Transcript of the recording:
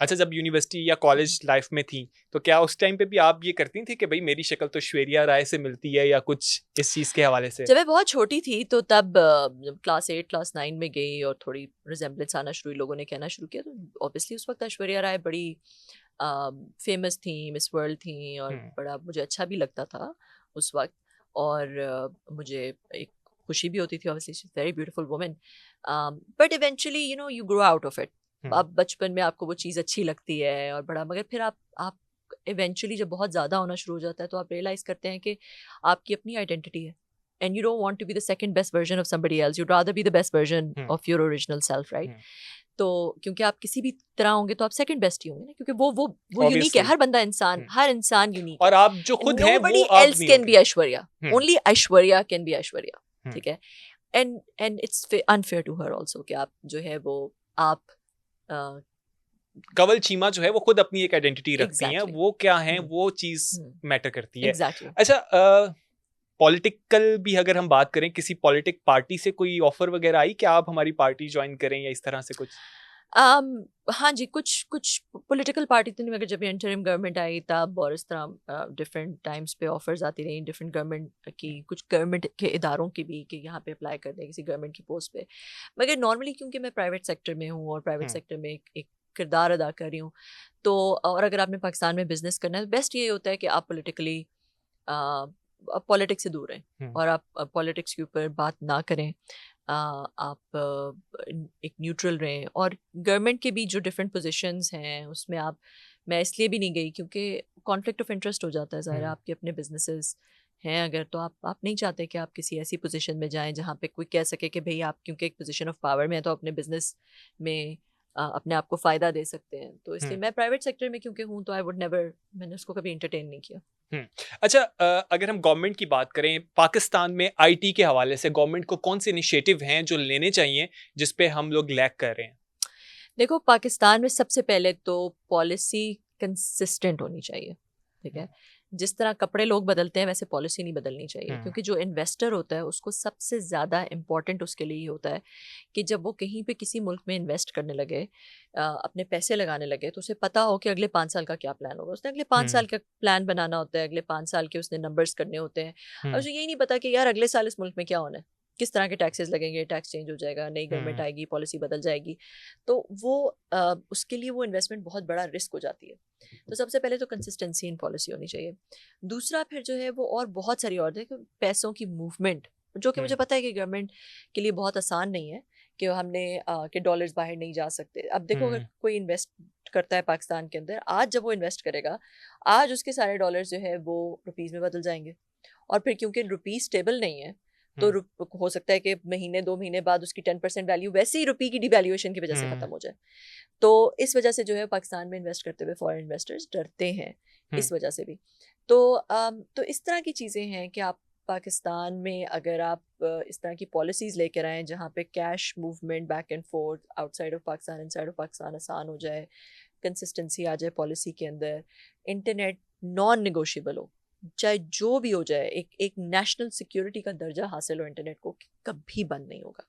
अच्छा, जब यूनिवर्सिटी या कॉलेज लाइफ में थी तो क्या उस टाइम पे भी आप ये करती थी कि भाई मेरी शक्ल तो ऐश्वर्या राय से मिलती है या कुछ इस चीज के हवाले से? जब मैं बहुत छोटी थी तो तब जब क्लास 8 क्लास 9 में गई और थोड़ी रिजेम्बलेंस आना शुरू हुई, लोगों ने कहना शुरू किया, तो ऑब्वियसली उस वक्त ऐश्वर्या राय बड़ी फेमस थी, मिस वर्ल्ड थी, और बड़ा मुझे अच्छा भी लगता था उस वक्त। और मुझे एक खुशी भी होती थी, obviously she is very beautiful woman. But eventually you know you grow out of it. आप बचपन में आपको वो चीज़ अच्छी लगती है और बड़ा, मगर फिर आप इवेंचुअली जब बहुत ज़्यादा होना शुरू हो जाता है तो आप रियलाइज़ करते हैं कि आपकी अपनी आइडेंटिटी है, and you don't want to be the second best version of somebody else. You'd rather be the best version of your original self, right? तो क्योंकि आप किसी भी तरह होंगे तो आप सेकंड बेस्ट ही होंगे ना, क्योंकि वो यूनिक है। हर बंदा इंसान, हर इंसान यूनिक है, और आप जो खुद हैं nobody वो आप else नहीं can होंगे। be Aishwarya, only Aishwarya can be Aishwarya, ठीक है। and it's unfair to her also कि आप जो है वो आप कंवल चीमा जो है वो खुद अपनी एक आइडेंटिटी रखती हैं, exactly वो क्या है वो चीज मैटर करती है। exactly। अच्छा, पॉलिटिकल भी अगर हम बात करें, किसी पॉलिटिक पार्टी से कोई ऑफर वगैरह आई कि आप हमारी पार्टी ज्वाइन करें या इस तरह से कुछ? हाँ जी, कुछ कुछ पॉलिटिकल पार्टी तो नहीं, मगर जब इंटरिम गवर्नमेंट आई तब और इस तरह डिफरेंट टाइम्स पे ऑफर्स आती रही डिफरेंट गवर्नमेंट की, कुछ गवर्नमेंट के इदारों की भी, कि यहाँ पे अप्लाई कर दें किसी गवर्नमेंट की पोस्ट पे। मगर नॉर्मली क्योंकि मैं प्राइवेट सेक्टर में हूँ और प्राइवेट सेक्टर में एक किरदार अदा कर रही हूँ, तो और अगर आपने पाकिस्तान में बिजनेस करना है तो बेस्ट ये होता है कि आप पॉलिटिकली आप पॉलिटिक्स से दूर रहें और आप पॉलिटिक्स के ऊपर बात ना करें। आप एक न्यूट्रल रहें, और गवर्नमेंट के भी जो डिफरेंट पोजीशंस हैं उसमें आप, मैं इसलिए भी नहीं गई क्योंकि कॉन्फ्लिक्ट ऑफ इंटरेस्ट हो जाता है ज़ाहिर। आपके अपने बिजनेसेस हैं अगर, तो आप नहीं चाहते कि आप किसी ऐसी पोजीशन में जाएं जहाँ पे कोई कह सके कि भाई आप क्योंकि एक पोजीशन ऑफ पावर में है तो अपने बिजनेस में अपने आप को फ़ायदा दे सकते हैं। तो इसलिए मैं प्राइवेट सेक्टर में क्योंकि हूँ तो आई वुड नेवर, मैंने उसको कभी इंटरटेन नहीं किया। अच्छा, अगर हम गवर्नमेंट की बात करें, पाकिस्तान में आईटी के हवाले से गवर्नमेंट को कौन से इनिशिएटिव हैं जो लेने चाहिए जिस पे हम लोग लैग कर रहे हैं? देखो, पाकिस्तान में सबसे पहले तो पॉलिसी कंसिस्टेंट होनी चाहिए, ठीक है। जिस तरह कपड़े लोग बदलते हैं वैसे पॉलिसी नहीं बदलनी चाहिए, क्योंकि जो इन्वेस्टर होता है उसको सबसे ज़्यादा इम्पॉर्टेंट उसके लिए ये होता है कि जब वो कहीं पे किसी मुल्क में इन्वेस्ट करने लगे, अपने पैसे लगाने लगे, तो उसे पता हो कि अगले 5 साल का क्या प्लान होगा। उसने अगले 5 साल का प्लान बनाना होता है, अगले 5 साल के उसने नंबर्स करने होते हैं, और उसे यही नहीं पता कि यार अगले साल इस मुल्क में क्या होना है, किस तरह के टैक्सेस लगेंगे, टैक्स चेंज हो जाएगा, नई गवर्नमेंट आएगी, पॉलिसी बदल जाएगी। तो वो उसके लिए वो इन्वेस्टमेंट बहुत बड़ा रिस्क हो जाती है। तो सबसे पहले तो कंसिस्टेंसी इन पॉलिसी होनी चाहिए। दूसरा फिर जो है वो और बहुत सारी और है, पैसों की मूवमेंट, जो कि मुझे पता है कि गवर्नमेंट के लिए बहुत आसान नहीं है कि हमने कि डॉलर्स बाहर नहीं जा सकते। अब देखो, अगर कोई इन्वेस्ट करता है पाकिस्तान के अंदर, आज जब वो इन्वेस्ट करेगा, आज उसके सारे डॉलर्स जो है वो रुपीज़ में बदल जाएंगे, और फिर क्योंकि रुपीज़ स्टेबल नहीं है तो हो सकता है कि महीने 2 महीने बाद उसकी 10% वैल्यू वैसे ही रुपये की डिवैल्यूएशन की वजह से ख़त्म हो जाए। तो इस वजह से जो है पाकिस्तान में इन्वेस्ट करते हुए फॉरेन इन्वेस्टर्स डरते हैं, इस वजह से भी। तो इस तरह की चीज़ें हैं कि आप पाकिस्तान में अगर आप इस तरह की पॉलिसीज़ लेकर आएँ जहाँ पे cash movement back and fourth outside of Pakistan inside of Pakistan आसान हो जाए, कंसिस्टेंसी आ जाए पॉलिसी के अंदर, इंटरनेट नॉन नेगोशिएबल हो, चाहे जो भी हो जाए, एक एक नेशनल सिक्योरिटी का दर्जा हासिल हो इंटरनेट को, कभी बंद नहीं होगा।